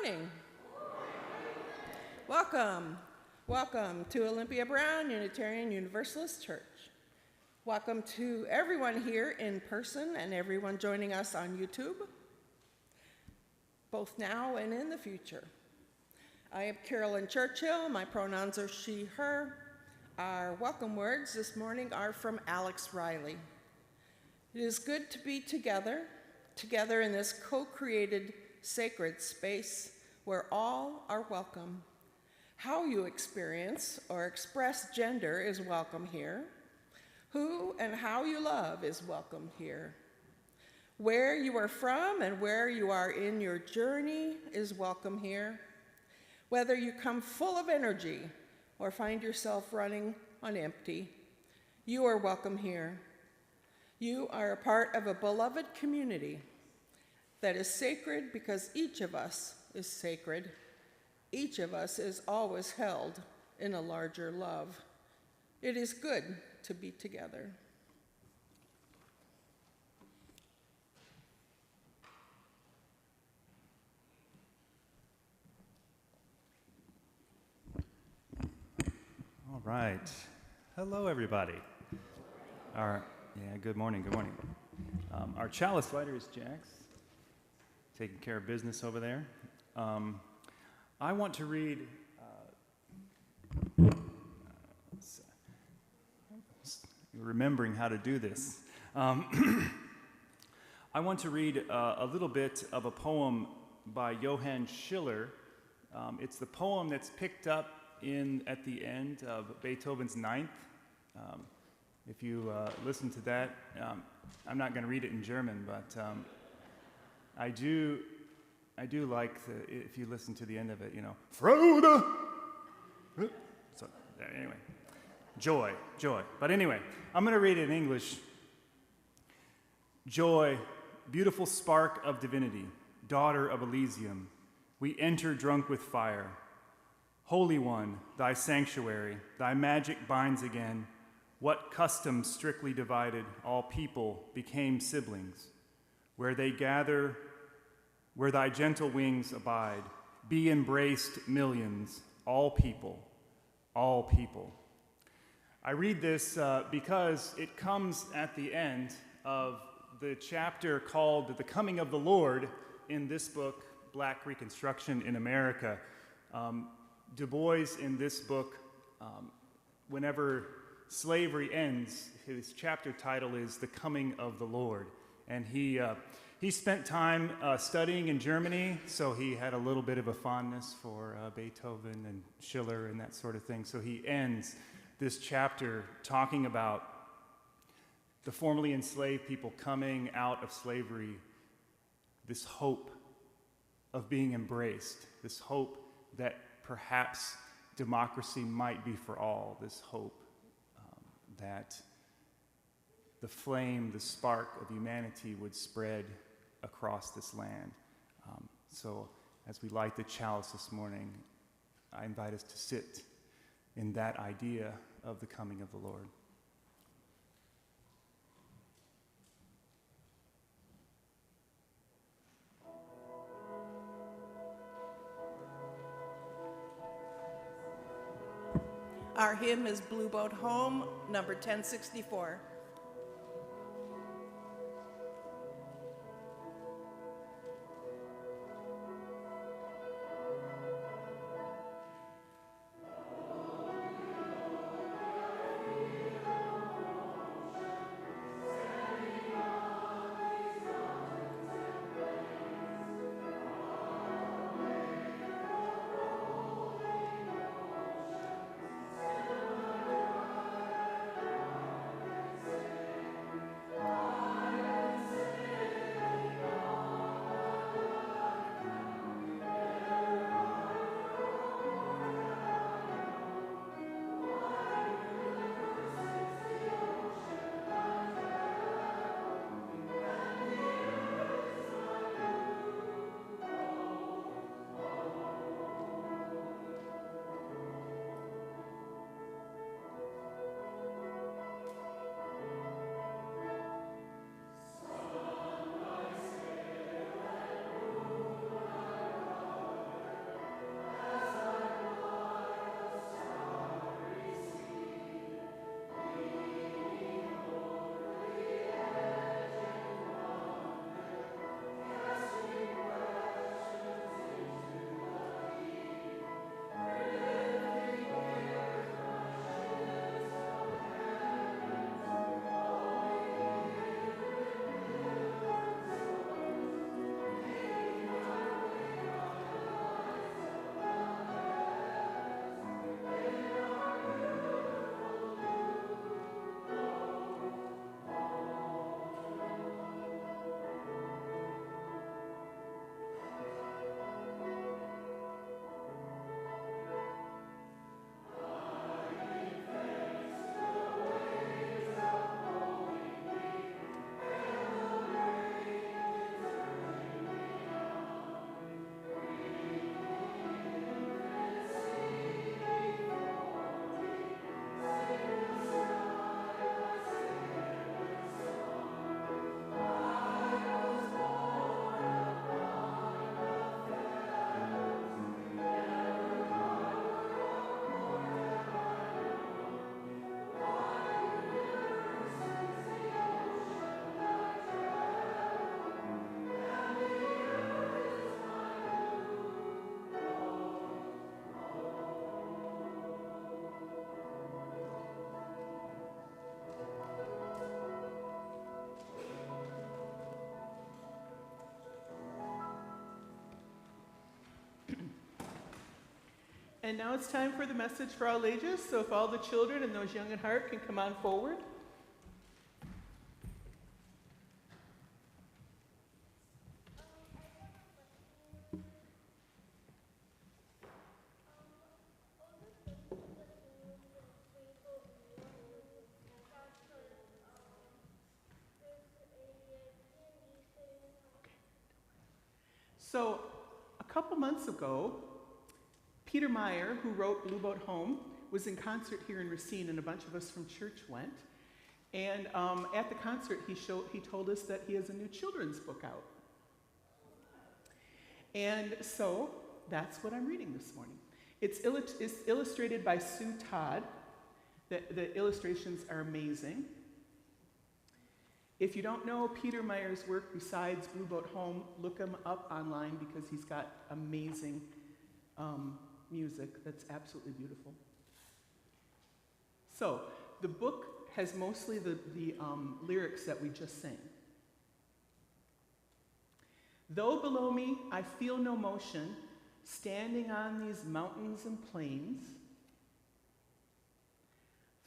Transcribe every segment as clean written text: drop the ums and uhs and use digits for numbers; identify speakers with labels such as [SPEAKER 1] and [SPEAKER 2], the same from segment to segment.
[SPEAKER 1] morning. Welcome. Welcome to Olympia Brown Unitarian Universalist Church. Welcome to everyone here in person and everyone joining us on YouTube, both now and in the future. I am Carolyn Churchill. My pronouns are she, her. Our welcome words this morning are from Alex Riley. It is good to be together in this co-created sacred space where all are welcome. How you experience or express gender is welcome here. Who and how you love is welcome here. Where you are from and where you are in your journey is welcome here. Whether you come full of energy or find yourself running on empty, you are welcome here. You are a part of a beloved community that is sacred because each of us is sacred. Each of us is always held in a larger love. It is good to be together.
[SPEAKER 2] All right. Hello, everybody. Good morning. Our chalice lighter is Jax, taking care of business over there. I want to read, remembering how to do this. I want to read a little bit of a poem by Johann Schiller. It's the poem that's picked up at the end of Beethoven's Ninth. If you listen to that, I'm not going to read it in German, but I do like if you listen to the end of it, Freude. So anyway, joy. But anyway, I'm going to read it in English. Joy, beautiful spark of divinity, daughter of Elysium, we enter drunk with fire. Holy One, thy sanctuary, thy magic binds again. What custom strictly divided all people became siblings. Where they gather, where thy gentle wings abide, be embraced millions, all people, all people. I read this because it comes at the end of the chapter called The Coming of the Lord in this book, Black Reconstruction in America. Du Bois in this book, whenever slavery ends, his chapter title is The Coming of the Lord. And he spent time studying in Germany, so he had a little bit of a fondness for Beethoven and Schiller and that sort of thing. So he ends this chapter talking about the formerly enslaved people coming out of slavery, this hope of being embraced, this hope that perhaps democracy might be for all, this hope that the flame, the spark of humanity would spread across this land. So as we light the chalice this morning, I invite us to sit in that idea of the coming of the Lord.
[SPEAKER 1] Our hymn is Blue Boat Home, number 1064.
[SPEAKER 3] And now it's time for the message for all ages, so if all the children and those young at heart can come on forward. So, a couple months ago, Peter Meyer, who wrote Blue Boat Home, was in concert here in Racine, and a bunch of us from church went. And at the concert, he told us that he has a new children's book out. And so, that's what I'm reading this morning. It's illustrated by Sue Todd. The illustrations are amazing. If you don't know Peter Meyer's work besides Blue Boat Home, look him up online because he's got amazing music that's absolutely beautiful. So, the book has mostly the lyrics that we just sang. Though below me I feel no motion, standing on these mountains and plains,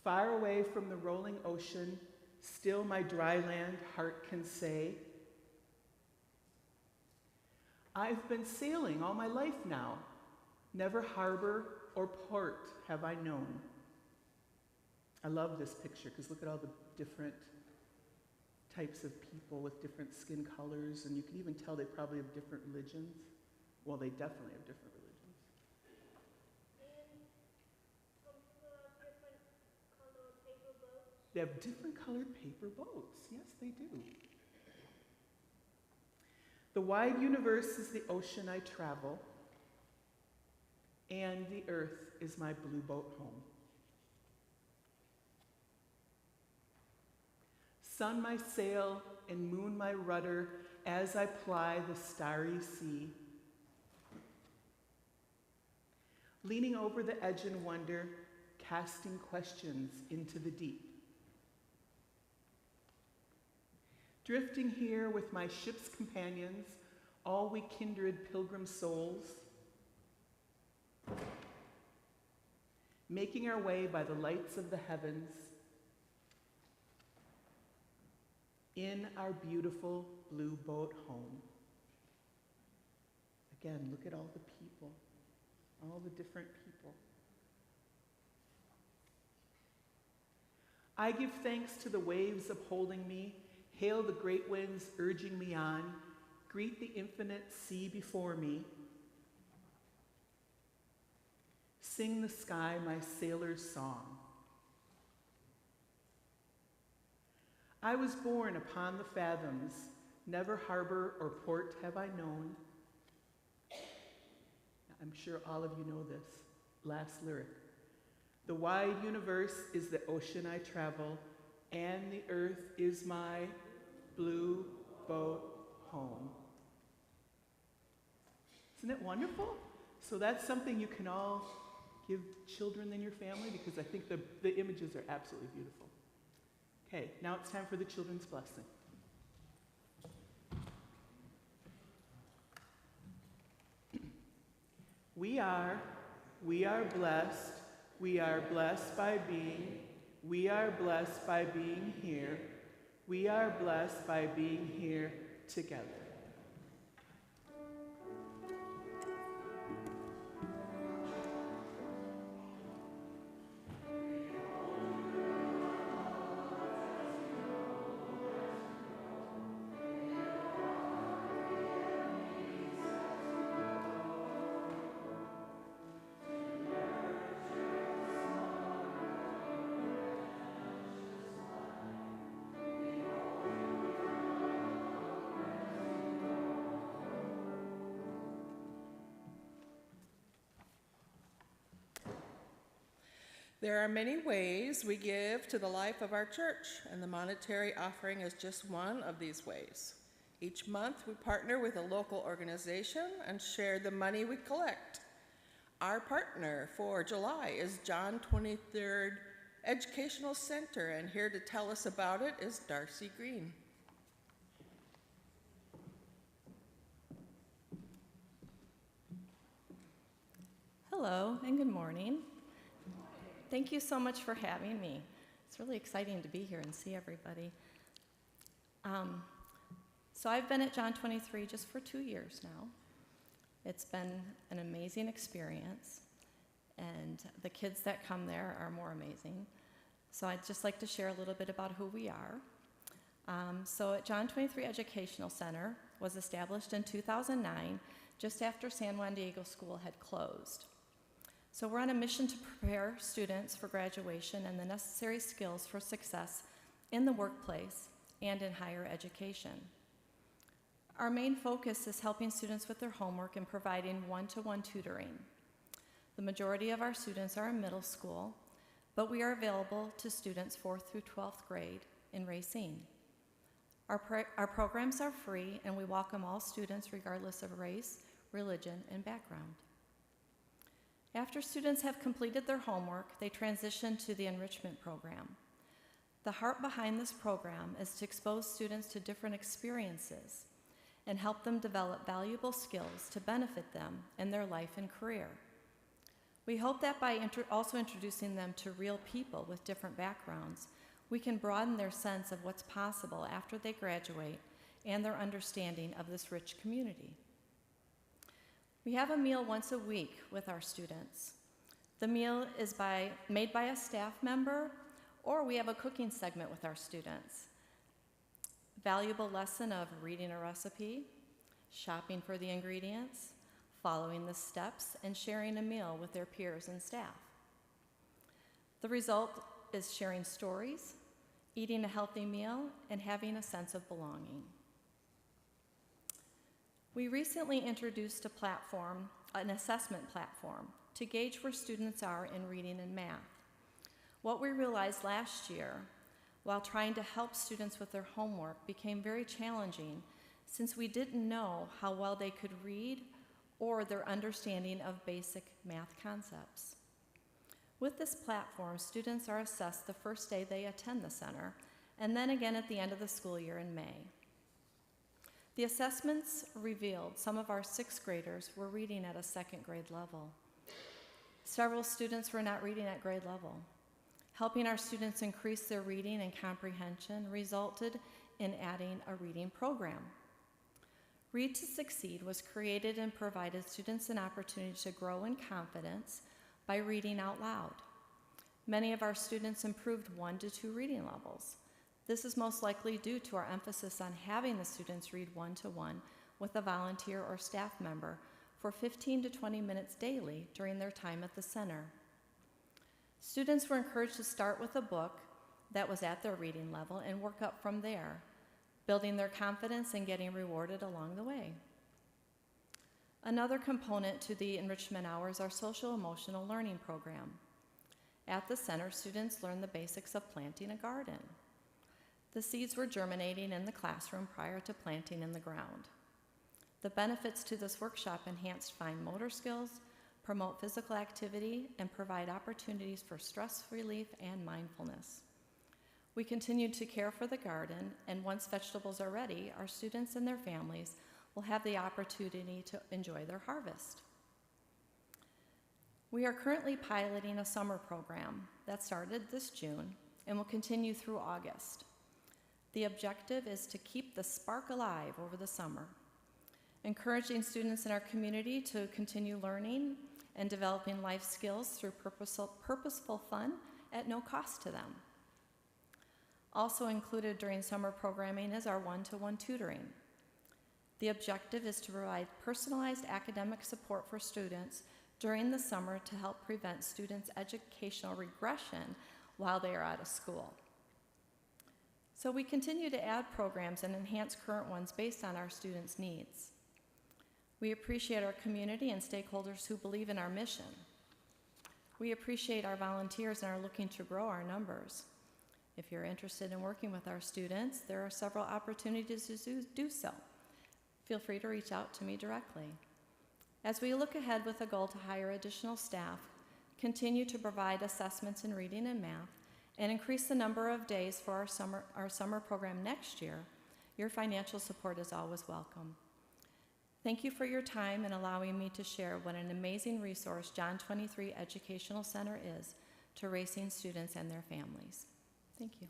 [SPEAKER 3] far away from the rolling ocean, still my dry land heart can say, I've been sailing all my life now, never harbor or port have I known. I love this picture because look at all the different types of people with different skin colors, and you can even tell they probably have different religions. Well, they definitely have different religions. They have different colored paper boats. Yes, they do. The wide universe is the ocean I travel, and the earth is my blue boat home. Sun my sail and moon my rudder as I ply the starry sea. Leaning over the edge in wonder, casting questions into the deep. Drifting here with my ship's companions, all we kindred pilgrim souls, making our way by the lights of the heavens in our beautiful blue boat home. Again, look at all the people, all the different people. I give thanks to the waves upholding me, hail the great winds urging me on, greet the infinite sea before me, sing the sky my sailor's song. I was born upon the fathoms, never harbor or port have I known. I'm sure all of you know this last lyric. The wide universe is the ocean I travel, and the earth is my blue boat home. Isn't it wonderful? So that's something you can all give children in your family because I think the images are absolutely beautiful. Okay, now it's time for the children's blessing. We are blessed. We are blessed by being. We are blessed by being here. We are blessed by being here together.
[SPEAKER 1] There are many ways we give to the life of our church, and the monetary offering is just one of these ways. Each month, we partner with a local organization and share the money we collect. Our partner for July is John 23rd Educational Center, and here to tell us about it is Darcy Green.
[SPEAKER 4] Hello. Hello and good morning. Thank you so much for having me. It's really exciting to be here and see everybody. So I've been at John 23 just for 2 years now. It's been an amazing experience, and the kids that come there are more amazing. So I'd just like to share a little bit about who we are. So at John 23 Educational Center was established in 2009, just after San Juan Diego School had closed. So we're on a mission to prepare students for graduation and the necessary skills for success in the workplace and in higher education. Our main focus is helping students with their homework and providing one-to-one tutoring. The majority of our students are in middle school, but we are available to students 4th through 12th grade in Racine. Our programs are free, and we welcome all students regardless of race, religion, and background. After students have completed their homework, they transition to the enrichment program. The heart behind this program is to expose students to different experiences and help them develop valuable skills to benefit them in their life and career. We hope that by also introducing them to real people with different backgrounds, we can broaden their sense of what's possible after they graduate and their understanding of this rich community. We have a meal once a week with our students. The meal is made by a staff member, or we have a cooking segment with our students. Valuable lesson of reading a recipe, shopping for the ingredients, following the steps, and sharing a meal with their peers and staff. The result is sharing stories, eating a healthy meal, and having a sense of belonging. We recently introduced a platform, an assessment platform, to gauge where students are in reading and math. What we realized last year, while trying to help students with their homework, became very challenging since we didn't know how well they could read or their understanding of basic math concepts. With this platform, students are assessed the first day they attend the center, and then again at the end of the school year in May. The assessments revealed some of our 6th graders were reading at a 2nd grade level. Several students were not reading at grade level. Helping our students increase their reading and comprehension resulted in adding a reading program. Read to Succeed was created and provided students an opportunity to grow in confidence by reading out loud. Many of our students improved 1 to 2 reading levels. This is most likely due to our emphasis on having the students read one-to-one with a volunteer or staff member for 15 to 20 minutes daily during their time at the center. Students were encouraged to start with a book that was at their reading level and work up from there, building their confidence and getting rewarded along the way. Another component to the enrichment hours are social-emotional learning program. At the center, students learn the basics of planting a garden. The seeds were germinating in the classroom prior to planting in the ground. The benefits to this workshop enhance fine motor skills, promote physical activity, and provide opportunities for stress relief and mindfulness. We continue to care for the garden, and once vegetables are ready, our students and their families will have the opportunity to enjoy their harvest. We are currently piloting a summer program that started this June and will continue through August. The objective is to keep the spark alive over the summer, encouraging students in our community to continue learning and developing life skills through purposeful fun at no cost to them. Also included during summer programming is our one-to-one tutoring. The objective is to provide personalized academic support for students during the summer to help prevent students' educational regression while they are out of school. So we continue to add programs and enhance current ones based on our students' needs. We appreciate our community and stakeholders who believe in our mission. We appreciate our volunteers and are looking to grow our numbers. If you're interested in working with our students, there are several opportunities to do so. Feel free to reach out to me directly. As we look ahead with a goal to hire additional staff, continue to provide assessments in reading and math, and increase the number of days for our summer program next year, your financial support is always welcome. Thank you for your time and allowing me to share what an amazing resource John 23 Educational Center is to racing students and their families. Thank you.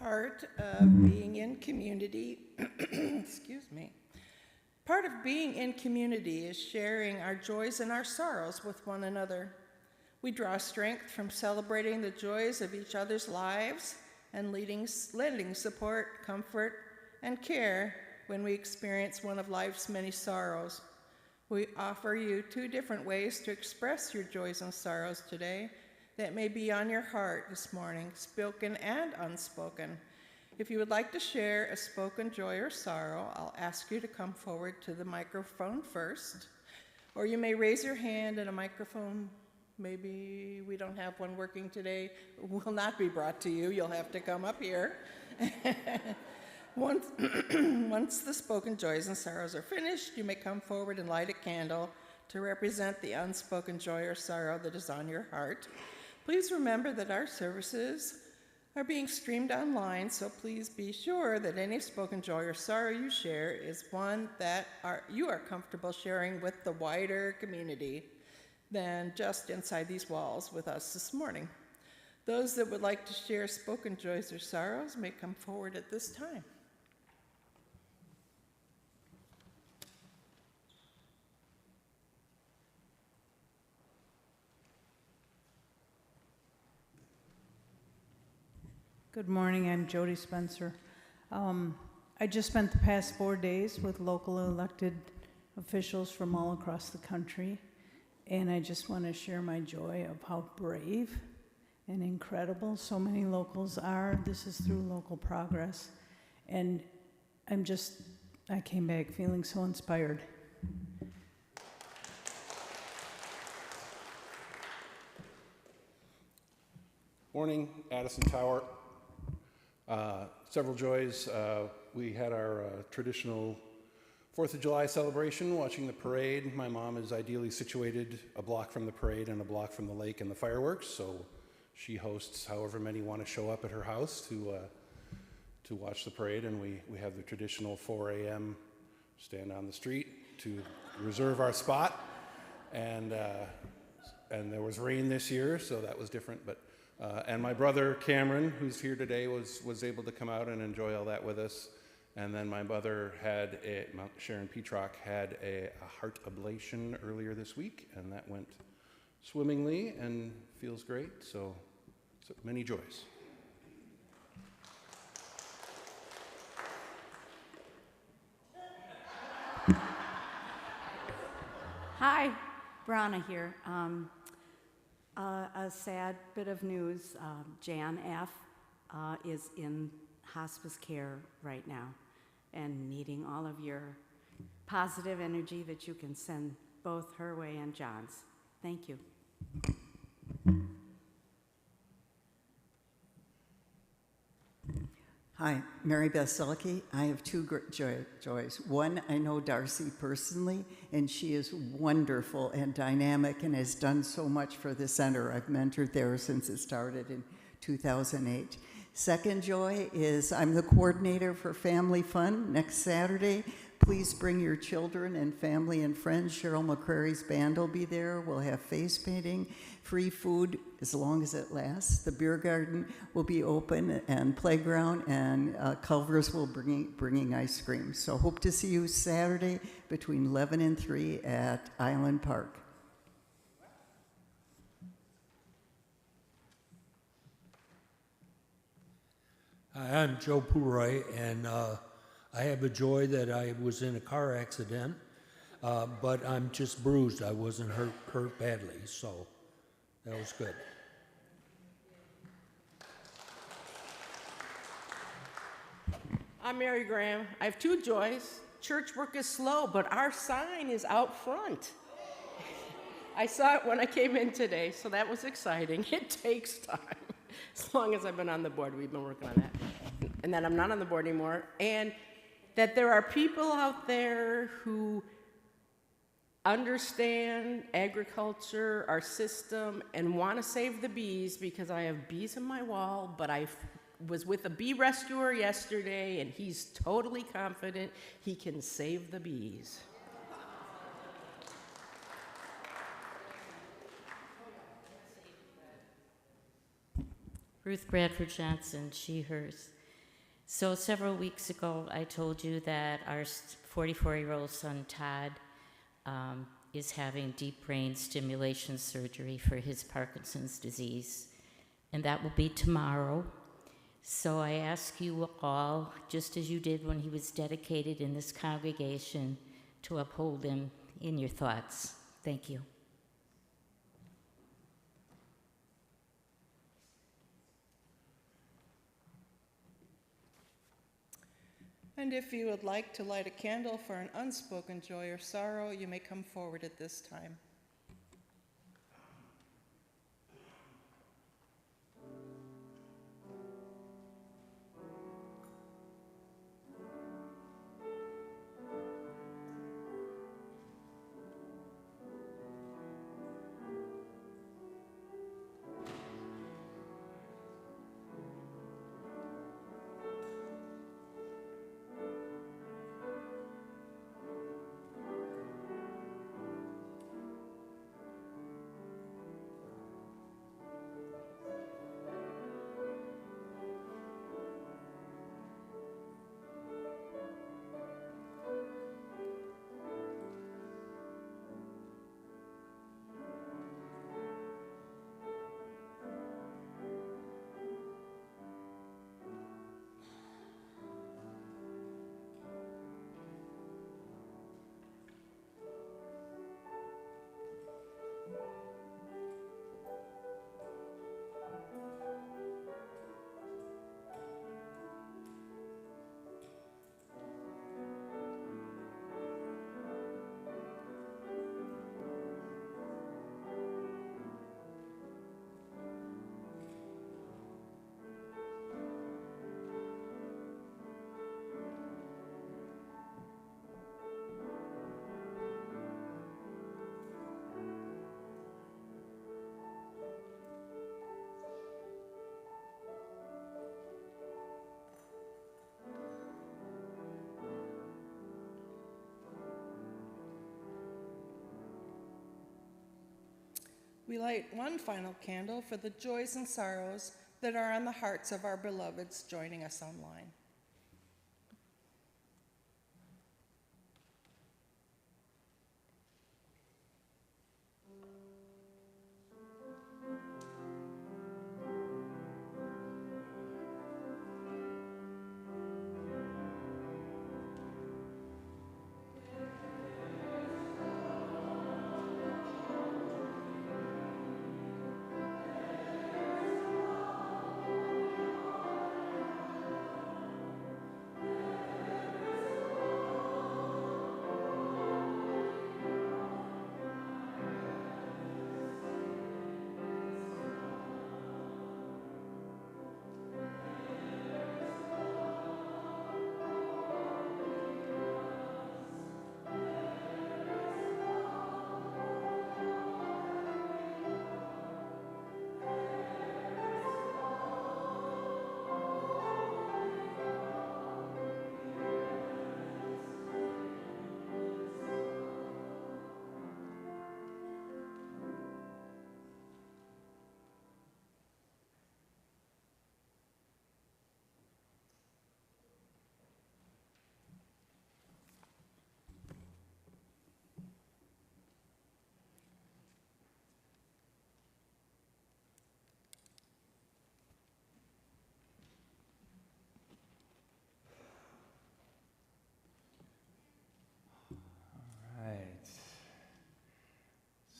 [SPEAKER 1] Part of being in community, excuse me, part of being in community is sharing our joys and our sorrows with one another. We draw strength from celebrating the joys of each other's lives and lending support, comfort, and care when we experience one of life's many sorrows. We offer you 2 different ways to express your joys and sorrows today that may be on your heart this morning, spoken and unspoken. If you would like to share a spoken joy or sorrow, I'll ask you to come forward to the microphone first, or you may raise your hand and a microphone, maybe we don't have one working today, will not be brought to you. You'll have to come up here. Once the spoken joys and sorrows are finished, you may come forward and light a candle to represent the unspoken joy or sorrow that is on your heart. Please remember that our services are being streamed online, so please be sure that any spoken joy or sorrow you share is one that you are comfortable sharing with the wider community than just inside these walls with us this morning. Those that would like to share spoken joys or sorrows may come forward at this time.
[SPEAKER 5] Good morning, I'm Jody Spencer. I just spent the past 4 days with local elected officials from all across the country, and I just want to share my joy of how brave and incredible so many locals are. This is through local progress, and I came back feeling so inspired.
[SPEAKER 6] Morning, Addison Tower. Several joys. We had our traditional 4th of July celebration, watching the parade. My mom is ideally situated a block from the parade and a block from the lake and the fireworks, so she hosts however many want to show up at her house to watch the parade, and we have the traditional 4 a.m. stand on the street to reserve our spot. And there was rain this year, so that was different. But and my brother Cameron, who's here today, was able to come out and enjoy all that with us. And then my mother Sharon Petrock had a heart ablation earlier this week, and that went swimmingly and feels great. So many joys.
[SPEAKER 7] Hi, Brana here. A sad bit of news. Jan F. Is in hospice care right now and needing all of your positive energy that you can send both her way and John's. Thank you.
[SPEAKER 8] Hi, Mary Beth Selke. I have two joys. One, I know Darcy personally, and she is wonderful and dynamic and has done so much for the center. I've mentored there since it started in 2008. Second joy is I'm the coordinator for Family Fun next Saturday. Please bring your children and family and friends. Cheryl McCrary's band will be there. We'll have face painting, free food as long as it lasts. The beer garden will be open and playground, and Culver's will bringing ice cream. So hope to see you Saturday between 11 and 3 at Island Park.
[SPEAKER 9] Hi, I'm Joe Pooray, and I have a joy that I was in a car accident, but I'm just bruised. I wasn't hurt badly, so that was good.
[SPEAKER 1] I'm Mary Graham. I have two joys. Church work is slow, but our sign is out front. I saw it when I came in today, so that was exciting. It takes time. As long as I've been on the board, we've been working on that. And then I'm not on the board anymore. And that there are people out there who understand agriculture, our system, and want to save the bees, because I have bees in my wall, but I was with a bee rescuer yesterday, and he's totally confident he can save the bees.
[SPEAKER 10] Ruth Bradford Johnson, she, hers. So several weeks ago, I told you that our 44-year-old son, Todd, is having deep brain stimulation surgery for his Parkinson's disease, and that will be tomorrow. So I ask you all, just as you did when he was dedicated in this congregation, to uphold him in your thoughts. Thank you.
[SPEAKER 1] And if you would like to light a candle for an unspoken joy or sorrow, you may come forward at this time. we light one final candle for the joys and sorrows that are on the hearts of our beloveds joining us online.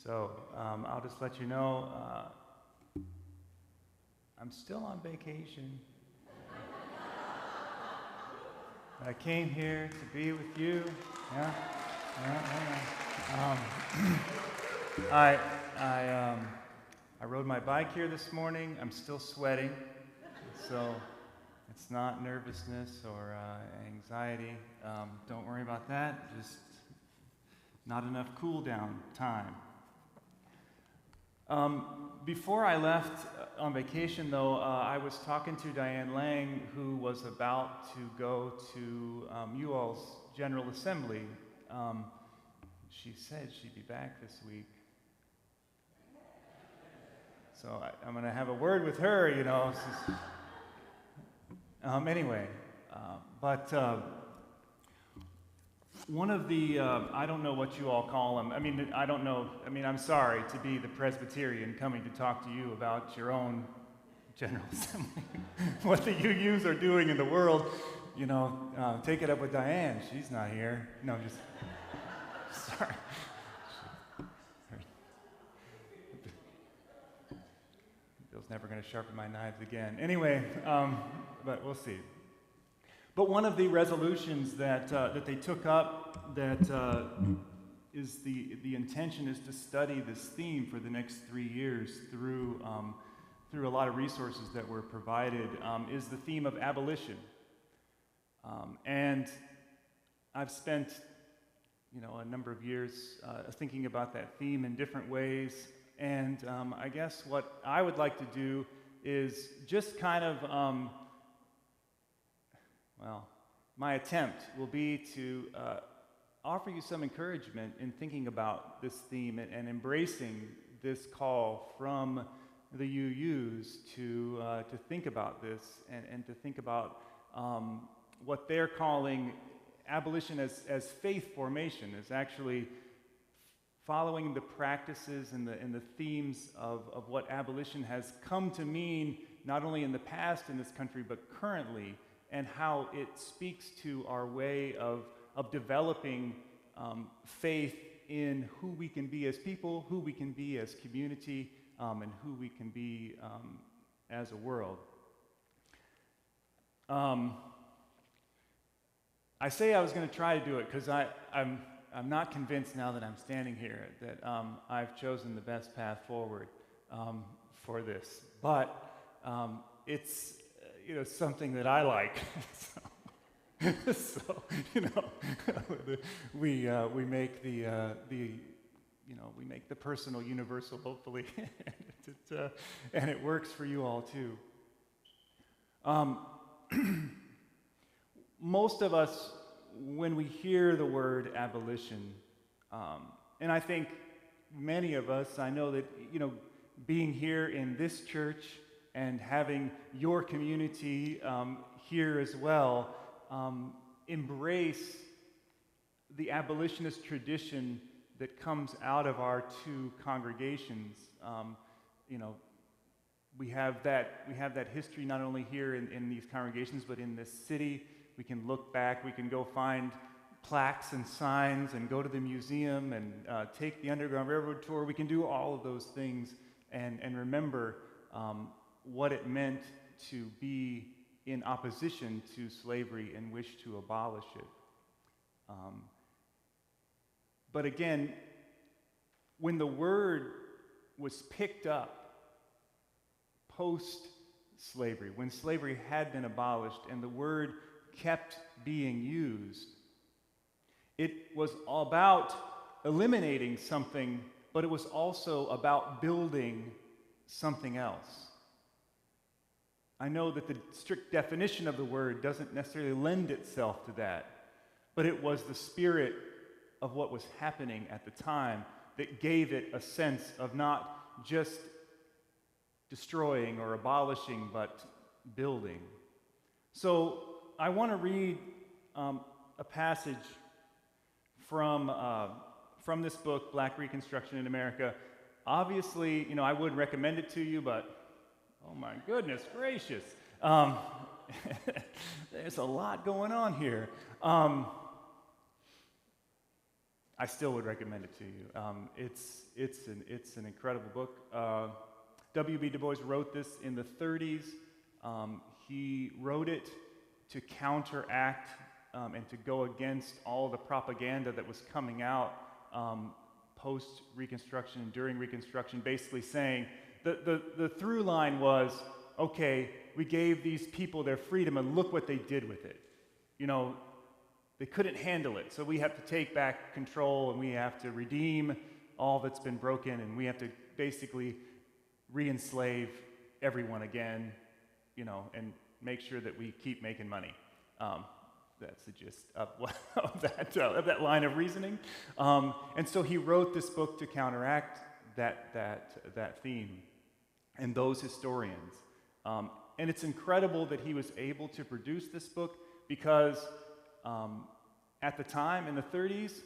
[SPEAKER 2] So I'll just let you know, I'm still on vacation. I came here to be with you. Yeah. I rode my bike here this morning. I'm still sweating, so it's not nervousness or anxiety. Don't worry about that. Just not enough cool down time. Before I left on vacation, though, I was talking to Diane Lang, who was about to go to you all's General Assembly. She said she'd be back this week. So I'm going to have a word with her, you know. Anyway, one of the, I don't know what you all call them. I mean, I don't know. I mean, I'm sorry to be the Presbyterian coming to talk to you about your own General Assembly. What the UUs are doing in the world, you know, take it up with Diane. She's not here. No, just, sorry. Bill's never going to sharpen my knives again. Anyway, but we'll see. But one of the resolutions that they took up that is the intention is to study this theme for the next 3 years through a lot of resources that were provided, is the theme of abolition. And I've spent, you know, a number of years thinking about that theme in different ways. And I guess what I would like to do is just kind of well, my attempt will be to offer you some encouragement in thinking about this theme and embracing this call from the UUs to think about this and to think about what they're calling abolition as faith formation, as actually following the practices and the themes of what abolition has come to mean, not only in the past in this country, but currently, and how it speaks to our way of developing faith in who we can be as people, who we can be as community, and who we can be as a world. I say I was going to try to do it because I'm not convinced now that I'm standing here that I've chosen the best path forward for this. But it's something that I like. So we make we make the personal universal, hopefully, and it works for you all too. Most of us, when we hear the word abolition, and I think many of us, I know that being here in this church and having your community here as well embrace the abolitionist tradition that comes out of our two congregations. We have that history not only here in these congregations, but in this city. We can look back, we can go find plaques and signs and go to the museum and take the Underground Railroad tour. We can do all of those things and remember what it meant to be in opposition to slavery and wish to abolish it. But again, when the word was picked up post-slavery, when slavery had been abolished and the word kept being used, it was about eliminating something, but it was also about building something else. I know that the strict definition of the word doesn't necessarily lend itself to that, but it was the spirit of what was happening at the time that gave it a sense of not just destroying or abolishing, but building. So I want to read a passage from this book, Black Reconstruction in America. Obviously, I would recommend it to you, but oh my goodness gracious. There's a lot going on here. I still would recommend it to you. It's an incredible book. W.B. Du Bois wrote this in the 30s. He wrote it to counteract and to go against all the propaganda that was coming out post-Reconstruction and during Reconstruction, basically saying the through line was, okay, we gave these people their freedom and look what they did with it. They couldn't handle it, so we have to take back control and we have to redeem all that's been broken and we have to basically re-enslave everyone again, and make sure that we keep making money. That's the gist of that line of reasoning. And so he wrote this book to counteract that theme and those historians. And it's incredible that he was able to produce this book because at the time, in the 30s,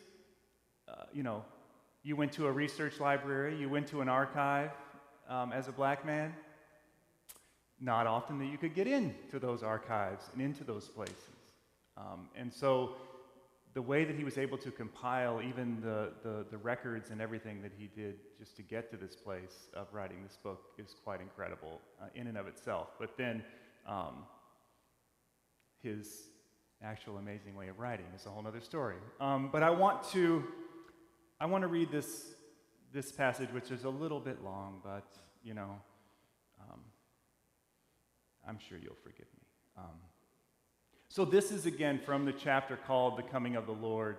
[SPEAKER 2] you went to a research library, you went to an archive as a black man. Not often that you could get into those archives and into those places. And so the way that he was able to compile even the records and everything that he did just to get to this place of writing this book is quite incredible in and of itself. But then his actual amazing way of writing is a whole other story. But I want to read this passage, which is a little bit long, but I'm sure you'll forgive me. So this is again from the chapter called "The Coming of the Lord,"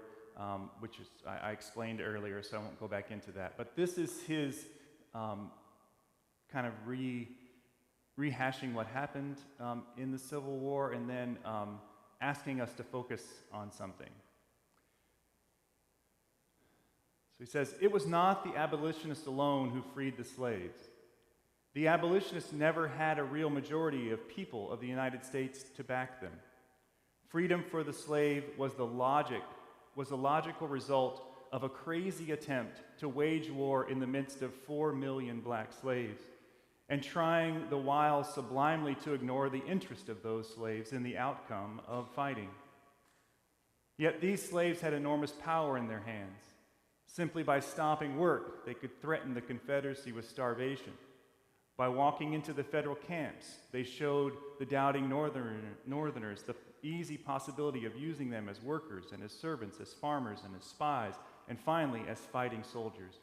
[SPEAKER 2] which is I explained earlier, so I won't go back into that. But this is his kind of rehashing what happened in the Civil War, and then asking us to focus on something. So he says, "It was not the abolitionists alone who freed the slaves. The abolitionists never had a real majority of people of the United States to back them. Freedom for the slave was the logical result of a crazy attempt to wage war in the midst of 4 million black slaves, and trying the while sublimely to ignore the interest of those slaves in the outcome of fighting. Yet these slaves had enormous power in their hands. Simply by stopping work, they could threaten the Confederacy with starvation. By walking into the federal camps, they showed the doubting Northerners the easy possibility of using them as workers and as servants, as farmers and as spies, and finally as fighting soldiers.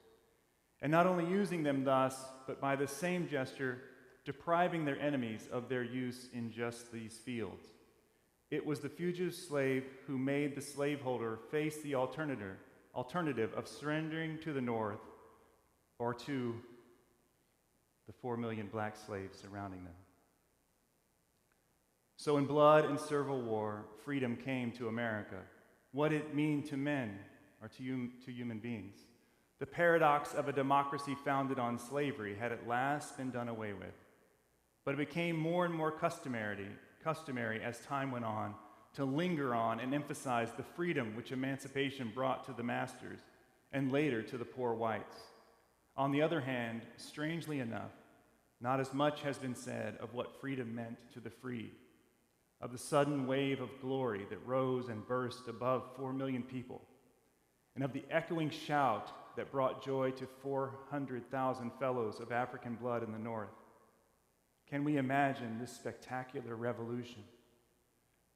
[SPEAKER 2] And not only using them thus, but by the same gesture, depriving their enemies of their use in just these fields. It was the fugitive slave who made the slaveholder face the alternative of surrendering to the North or to the 4 million black slaves surrounding them. So in blood and civil war, freedom came to America. What did it mean to men or to human beings? The paradox of a democracy founded on slavery had at last been done away with. But it became more and more customary as time went on to linger on and emphasize the freedom which emancipation brought to the masters and later to the poor whites. On the other hand, strangely enough, not as much has been said of what freedom meant to the freed, of the sudden wave of glory that rose and burst above 4 million people, and of the echoing shout that brought joy to 400,000 fellows of African blood in the North. Can we imagine this spectacular revolution?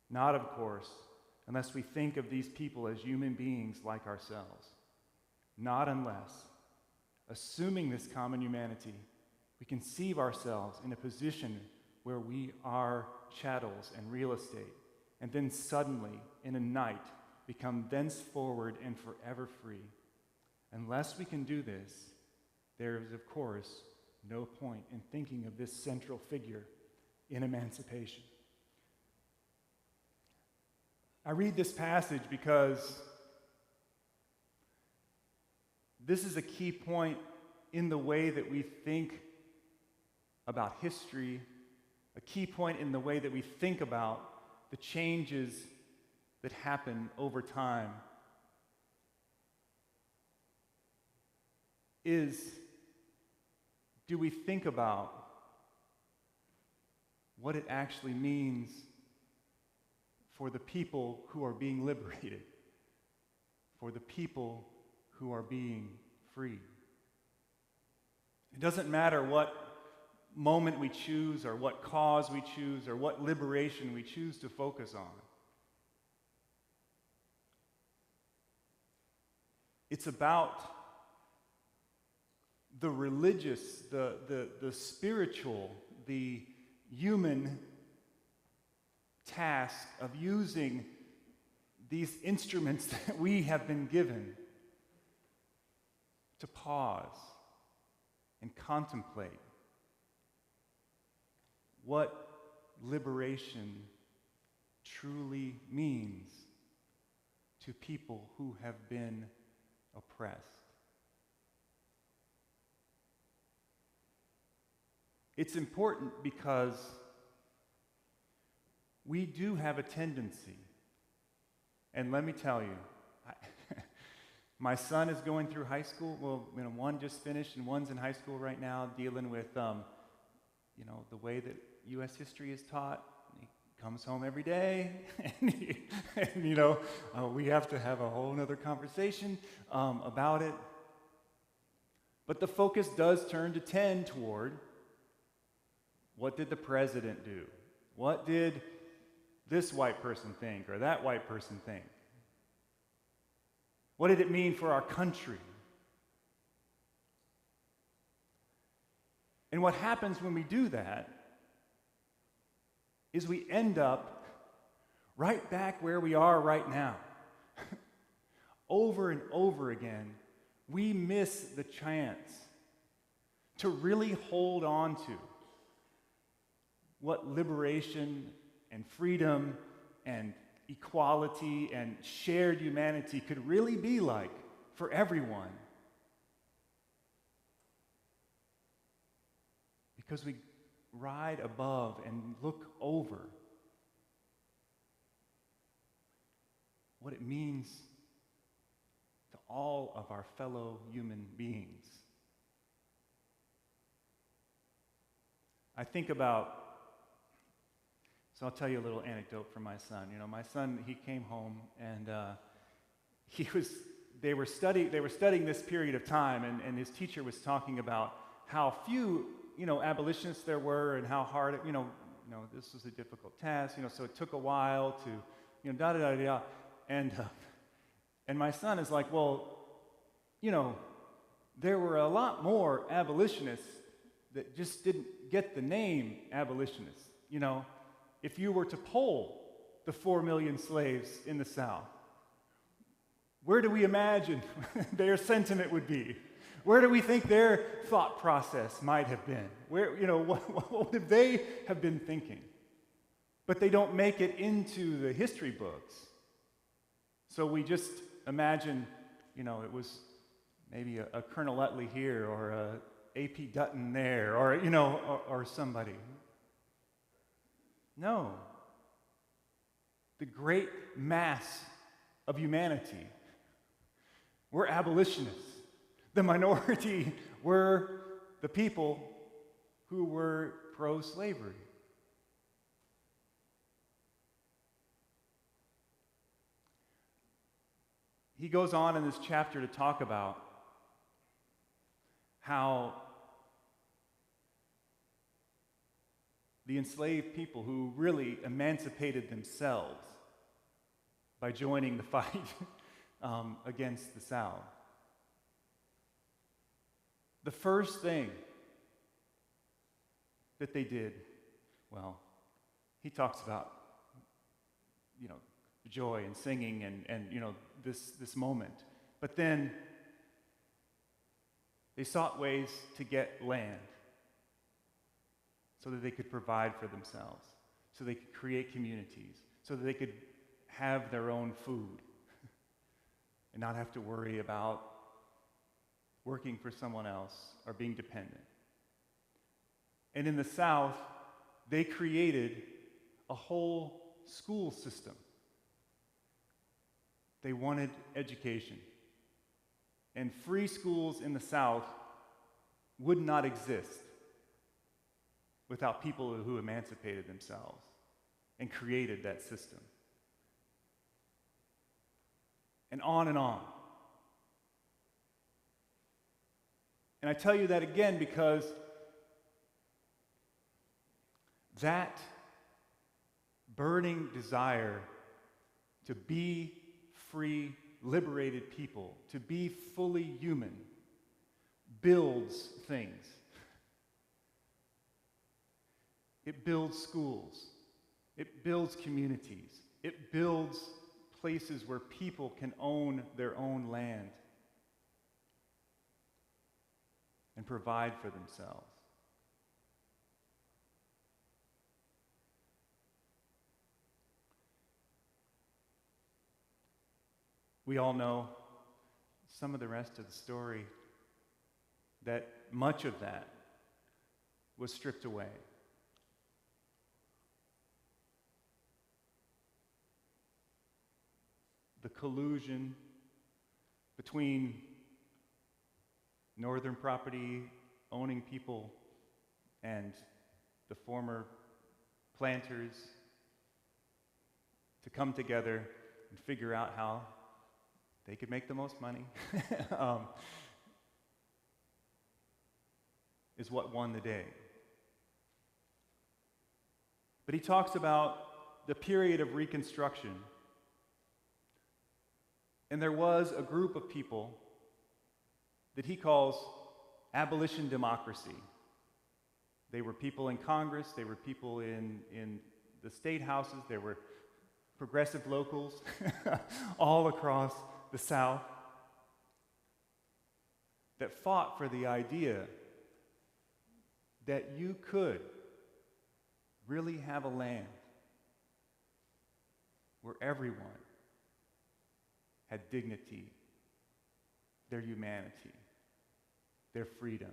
[SPEAKER 2] Not, of course, unless we think of these people as human beings like ourselves. Not unless, assuming this common humanity, we conceive ourselves in a position where we are chattels and real estate, and then suddenly, in a night, become thenceforward and forever free. Unless we can do this, there is, of course, no point in thinking of this central figure in emancipation. I read this passage because this is a key point in the way that we think about history, a key point in the way that we think about the changes that happen over time. Do we think about what it actually means for the people who are being liberated, for the people who are being free? It doesn't matter what moment we choose or what cause we choose or what liberation we choose to focus on. It's about the religious, the spiritual, the human task of using these instruments that we have been given to pause and contemplate what liberation truly means to people who have been oppressed. It's important because we do have a tendency, and let me tell you, my son is going through high school. Well, one just finished and one's in high school right now dealing with, the way that U.S. history is taught. He comes home every day, and we have to have a whole nother conversation about it. But the focus does tend toward, what did the president do? What did this white person think or that white person think? What did it mean for our country? And what happens when we do that is we end up right back where we are right now. Over and over again, we miss the chance to really hold on to what liberation and freedom and equality and shared humanity could really be like for everyone. Because we ride above and look over what it means to all of our fellow human beings. I think about, so I'll tell you a little anecdote from my son. My son, he came home and they were studying this period of time, and his teacher was talking about how few, abolitionists there were and how hard it, this was a difficult task, so it took a while to, da-da-da-da-da. And my son is like, well, there were a lot more abolitionists that just didn't get the name abolitionists, If you were to poll the 4 million slaves in the South, where do we imagine their sentiment would be? Where do we think their thought process might have been? Where, what would they have been thinking? But they don't make it into the history books. So we just imagine, it was maybe a Colonel Utley here, or a A.P. Dutton there, or, or somebody. No. The great mass of humanity, we're abolitionists. The minority were the people who were pro-slavery. He goes on in this chapter to talk about how the enslaved people who really emancipated themselves by joining the fight against the South. The first thing that they did, well, he talks about, joy and singing and this moment. But then they sought ways to get land so that they could provide for themselves, so they could create communities, so that they could have their own food and not have to worry about working for someone else or being dependent. And in the South, they created a whole school system. They wanted education. And free schools in the South would not exist without people who emancipated themselves and created that system. And on and on. And I tell you that again because that burning desire to be free, liberated people, to be fully human, builds things. It builds schools. It builds communities. It builds places where people can own their own land and provide for themselves. We all know some of the rest of the story, that much of that was stripped away. The collusion between northern property owning people and the former planters to come together and figure out how they could make the most money is what won the day. But he talks about the period of Reconstruction. And there was a group of people that he calls abolition democracy. They were people in Congress, they were people in the state houses, there were progressive locals all across the South that fought for the idea that you could really have a land where everyone had dignity, their humanity, their freedom,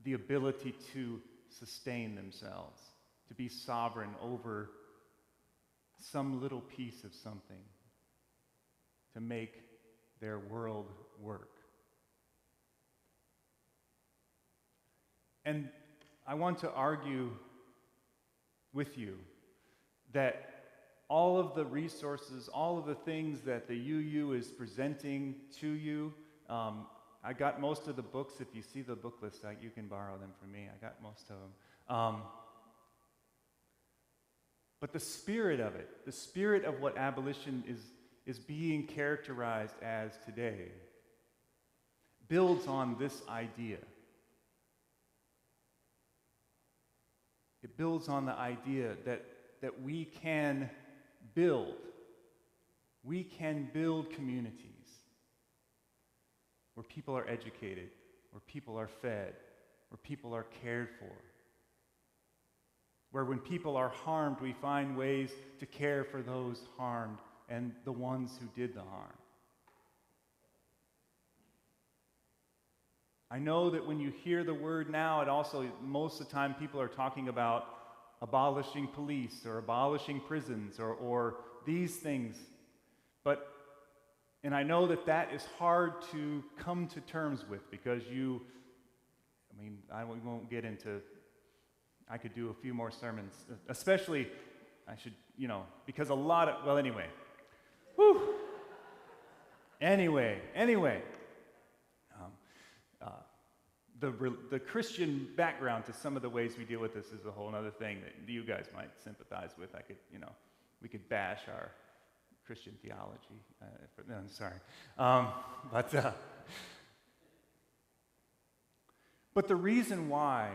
[SPEAKER 2] the ability to sustain themselves, to be sovereign over some little piece of something, to make their world work. And I want to argue with you that all of the resources, all of the things that the UU is presenting to you, I got most of the books. If you see the book list, you can borrow them from me. I got most of them. But the spirit of it, the spirit of what abolition is being characterized as today, builds on this idea. It builds on the idea that we can build communities where people are educated, where people are fed, where people are cared for, where when people are harmed, we find ways to care for those harmed and the ones who did the harm. I know that when you hear the word now, it also, most of the time, people are talking about abolishing police or abolishing prisons or these things. And I know that that is hard to come to terms with because I won't get into, I could do a few more sermons, especially, because a lot of, well, anyway. Whew. Anyway. The Christian background to some of the ways we deal with this is a whole other thing that you guys might sympathize with. We could bash our Christian theology. No, I'm sorry. But the reason why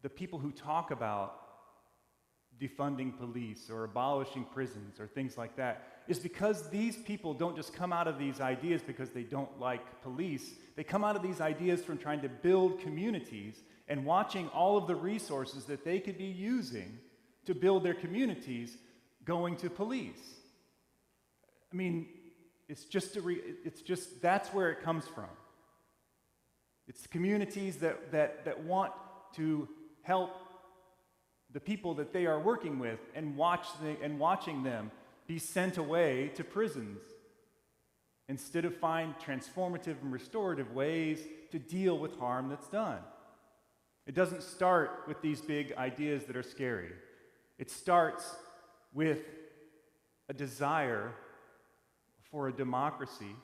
[SPEAKER 2] the people who talk about defunding police or abolishing prisons or things like that is because these people don't just come out of these ideas because they don't like police. They come out of these ideas from trying to build communities and watching all of the resources that they could be using to build their communities going to police. I mean, that's where it comes from. It's communities that want to help the people that they are working with and watching them be sent away to prisons instead of find transformative and restorative ways to deal with harm that's done. It doesn't start with these big ideas that are scary. It starts with a desire for a democracy,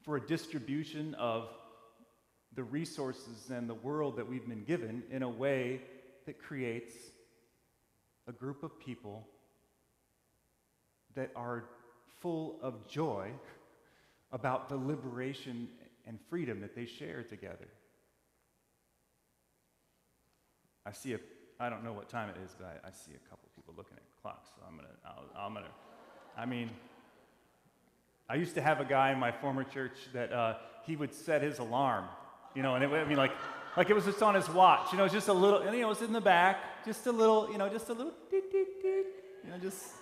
[SPEAKER 2] for a distribution of the resources and the world that we've been given in a way that creates a group of people that are full of joy about the liberation and freedom that they share together. I don't know what time it is, but I see a couple people looking at clocks, so I used to have a guy in my former church that he would set his alarm, and it would like it was just on his watch, just a little, and it was in the back, just a little, tick, tick, tick, just.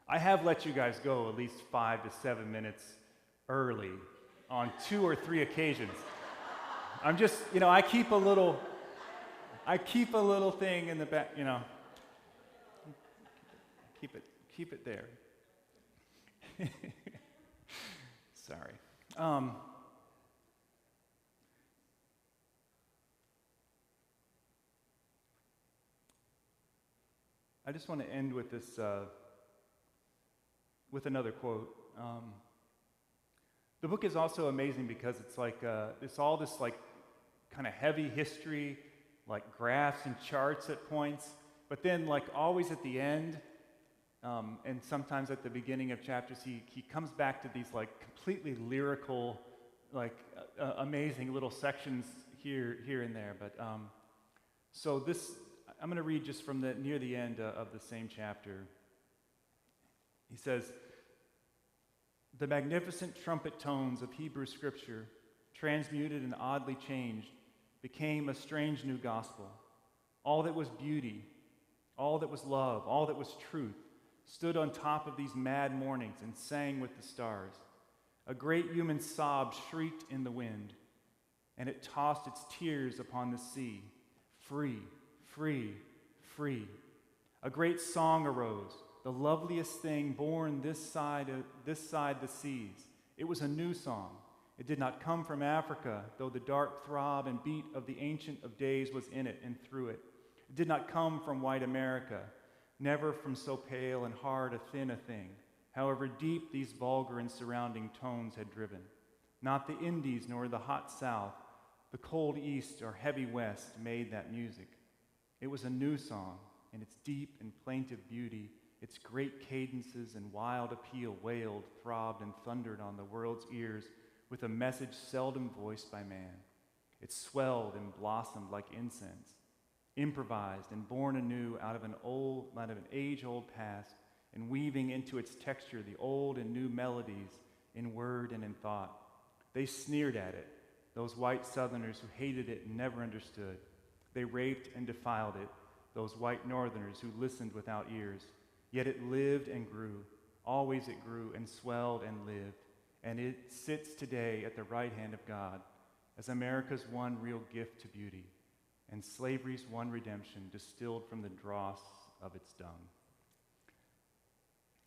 [SPEAKER 2] I have let you guys go at least 5 to 7 minutes early on 2 or 3 occasions. I'm just, I keep a little thing in the back, keep it there. Sorry. I just want to end with this, with another quote. The book is also amazing because it's like it's all this like kind of heavy history, like graphs and charts at points, but then like always at the end, and sometimes at the beginning of chapters, he comes back to these like completely lyrical, like amazing little sections here and there. But so this, I'm going to read just from near the end of the same chapter. He says, "The magnificent trumpet tones of Hebrew scripture, transmuted and oddly changed, became a strange new gospel. All that was beauty, all that was love, all that was truth, stood on top of these mad mornings and sang with the stars. A great human sob shrieked in the wind, and it tossed its tears upon the sea. Free, free, free. A great song arose, the loveliest thing born this side the seas. It was a new song. It did not come from Africa, though the dark throb and beat of the Ancient of Days was in it and through it. It did not come from white America, never from so pale and hard a thin a thing, however deep these vulgar and surrounding tones had driven. Not the Indies nor the hot South, the cold East or heavy West made that music. It was a new song, and its deep and plaintive beauty, its great cadences and wild appeal wailed, throbbed, and thundered on the world's ears with a message seldom voiced by man. It swelled and blossomed like incense, improvised and born anew out of an age-old past, and weaving into its texture the old and new melodies in word and in thought. They sneered at it, those white Southerners who hated it and never understood. They raped and defiled it, those white Northerners who listened without ears. Yet it lived and grew, Always it grew and swelled and lived, and it sits today at the right hand of God as America's one real gift to beauty and slavery's one redemption distilled from the dross of its dung.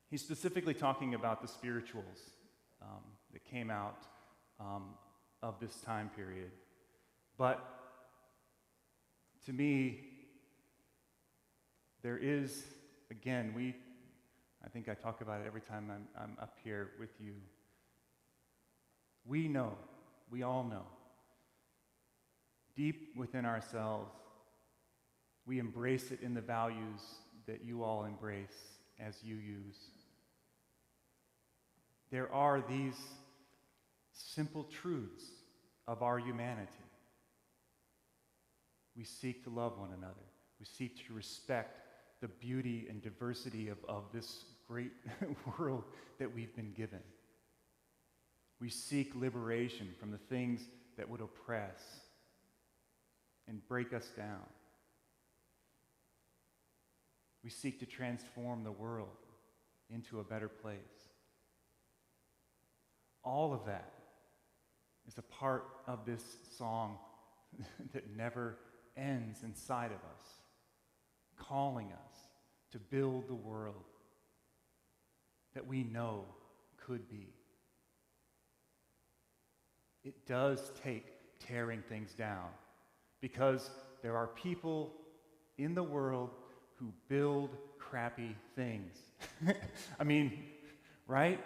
[SPEAKER 2] He's specifically talking about the spirituals that came out of this time period. But to me, there is, again, I think I talk about it every time I'm up here with you. We know, we all know, deep within ourselves, we embrace it in the values that you all embrace as you use. There are these simple truths of our humanity. We seek to love one another. We seek to respect the beauty and diversity of this great world that we've been given. We seek liberation from the things that would oppress and break us down. We seek to transform the world into a better place. All of that is a part of this song that never ends inside of us, calling us to build the world that we know could be. It does take tearing things down because there are people in the world who build crappy things. I mean, right?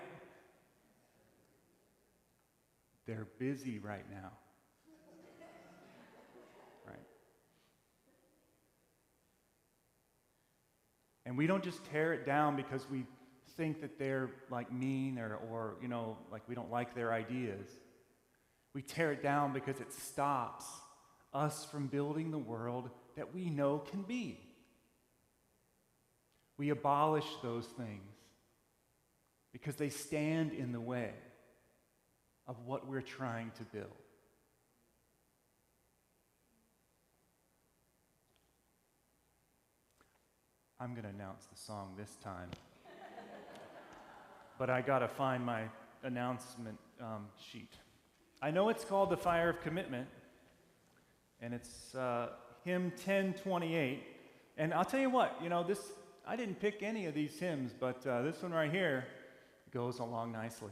[SPEAKER 2] They're busy right now. Right? And we don't just tear it down because we think that they're like mean or like we don't like their ideas. We tear it down because it stops us from building the world that we know can be. We abolish those things because they stand in the way of what we're trying to build. I'm going to announce the song this time, but I got to find my announcement sheet. I know it's called The Fire of Commitment, and it's hymn 1028. And I'll tell you what, I didn't pick any of these hymns, but this one right here goes along nicely.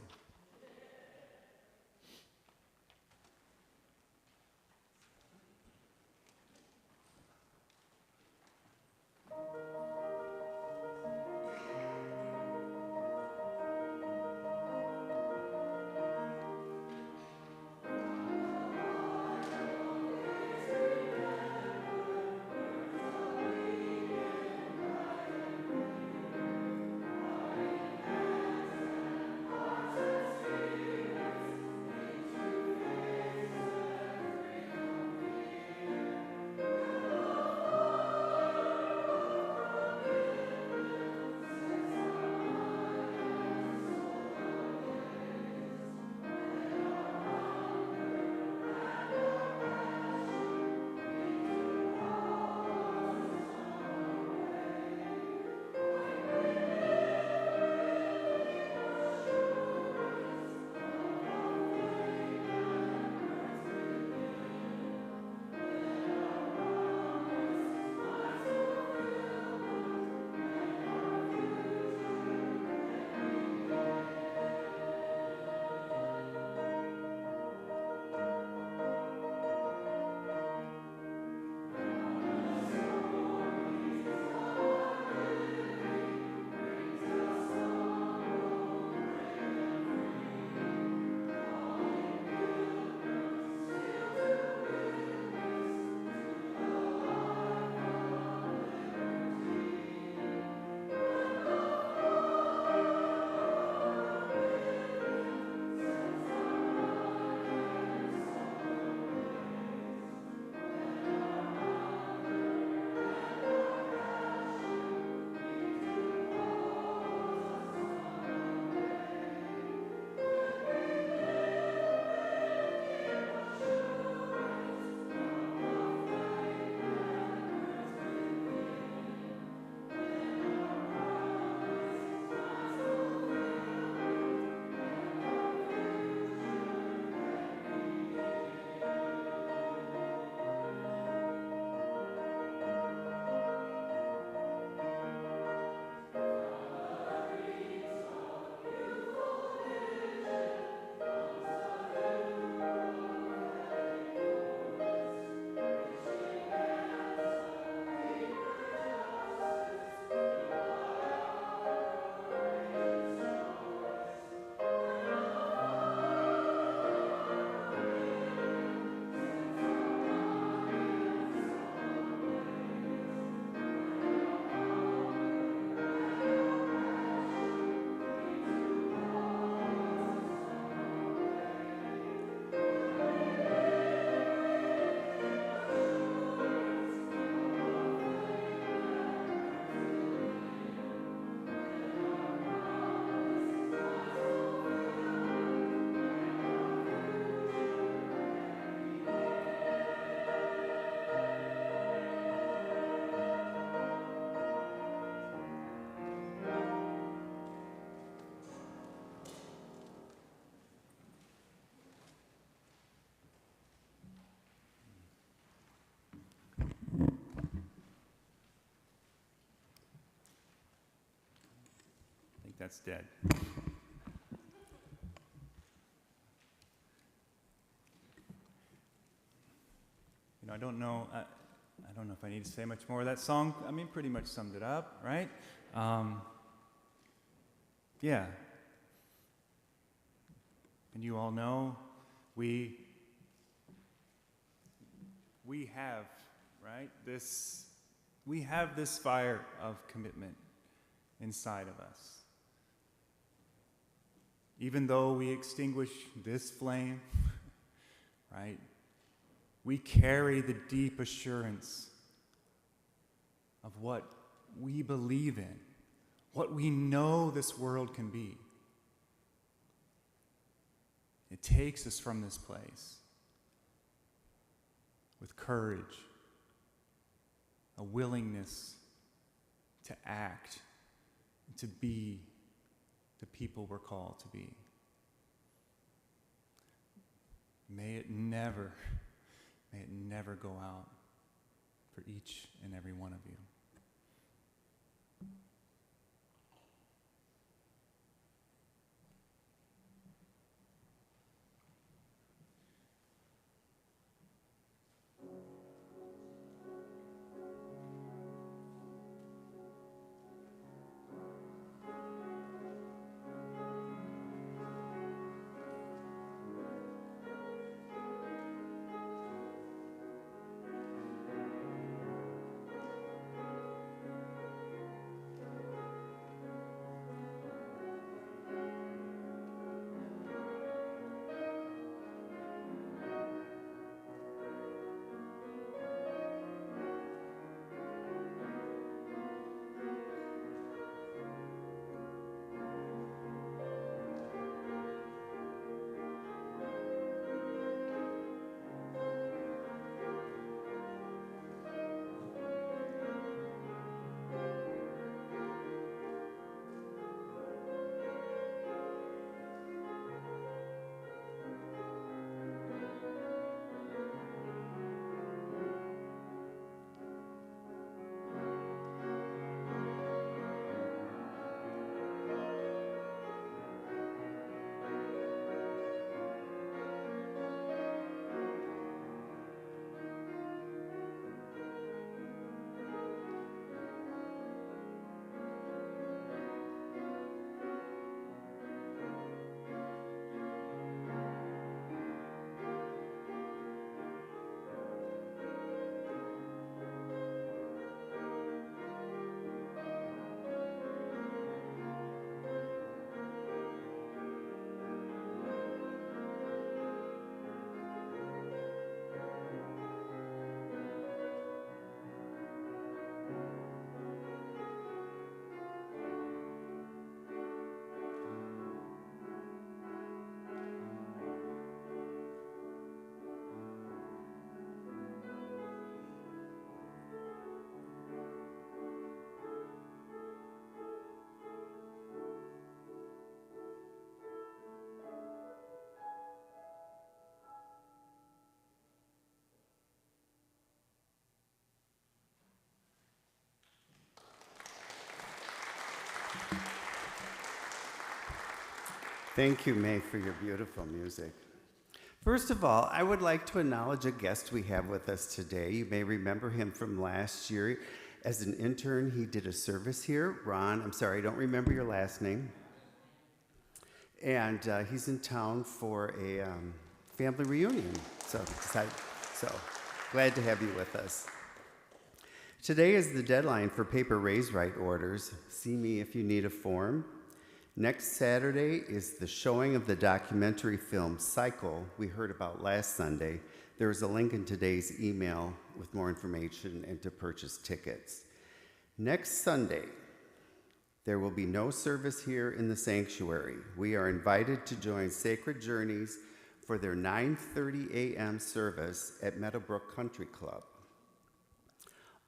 [SPEAKER 2] that's dead. You know, I don't know if I need to say much more. That song, I mean, pretty much summed it up, right? Yeah. And you all know, we have, right, we have this fire of commitment inside of us. Even though we extinguish this flame, right, we carry the deep assurance of what we believe in, what we know this world can be. It takes us from this place with courage, a willingness to act, to be the people we're called to be. May it never go out for each and every one of you.
[SPEAKER 11] Thank you, May, for your beautiful music. First of all, I would like to acknowledge a guest we have with us today. You may remember him from last year. As an intern, he did a service here. Ron, I'm sorry, I don't remember your last name. And he's in town for a family reunion. So glad to have you with us. Today is the deadline for paper raise right orders. See me if you need a form. Next Saturday is the showing of the documentary film Cycle we heard about last Sunday. There is a link in today's email with more information and to purchase tickets. Next Sunday, there will be no service here in the sanctuary. We are invited to join Sacred Journeys for their 9:30 a.m. service at Meadowbrook Country Club.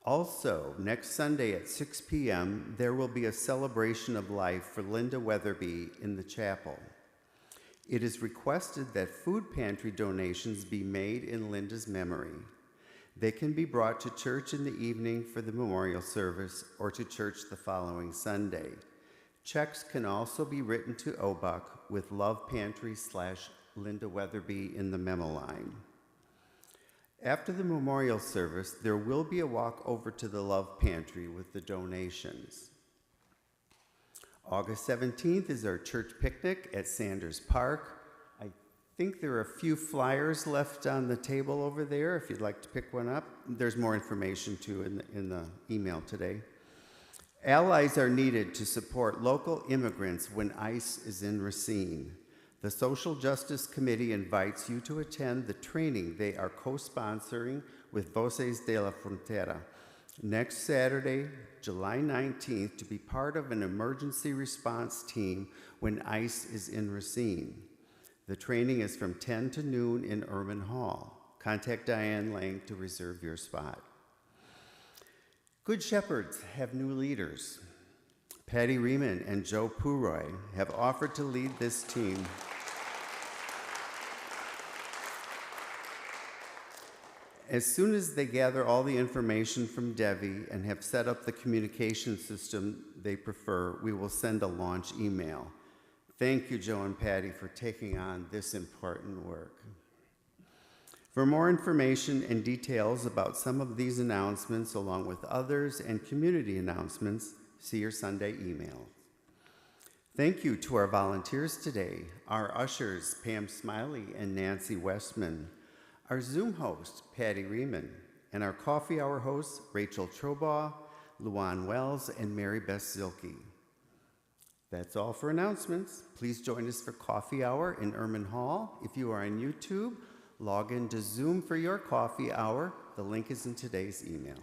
[SPEAKER 11] Also, next Sunday at 6 p.m., there will be a celebration of life for Linda Weatherby in the chapel. It is requested that food pantry donations be made in Linda's memory. They can be brought to church in the evening for the memorial service or to church the following Sunday. Checks can also be written to OBUUC with Love Pantry / Linda Weatherby in the memo line. After the memorial service, there will be a walk over to the Love Pantry with the donations. August 17th is our church picnic at Sanders Park. I think there are a few flyers left on the table over there if you'd like to pick one up. There's more information too in the email today. Allies are needed to support local immigrants when ICE is in Racine. The Social Justice Committee invites you to attend the training they are co-sponsoring with Voces de la Frontera next Saturday, July 19th, to be part of an emergency response team when ICE is in Racine. The training is from 10 to noon in Erman Hall. Contact Diane Lang to reserve your spot. Good Shepherds have new leaders. Patty Riemann and Joe Puroy have offered to lead this team. As soon as they gather all the information from Devi and have set up the communication system they prefer, we will send a launch email. Thank you, Joe and Patty, for taking on this important work. For more information and details about some of these announcements, along with others and community announcements, see your Sunday email. Thank you to our volunteers today, our ushers, Pam Smiley and Nancy Westman, our Zoom host, Patty Riemann, and our coffee hour hosts, Rachel Trobaugh, Luan Wells, and Mary Beth Zilke. That's all for announcements. Please join us for coffee hour in Erman Hall. If you are on YouTube, log into Zoom for your coffee hour. The link is in today's email.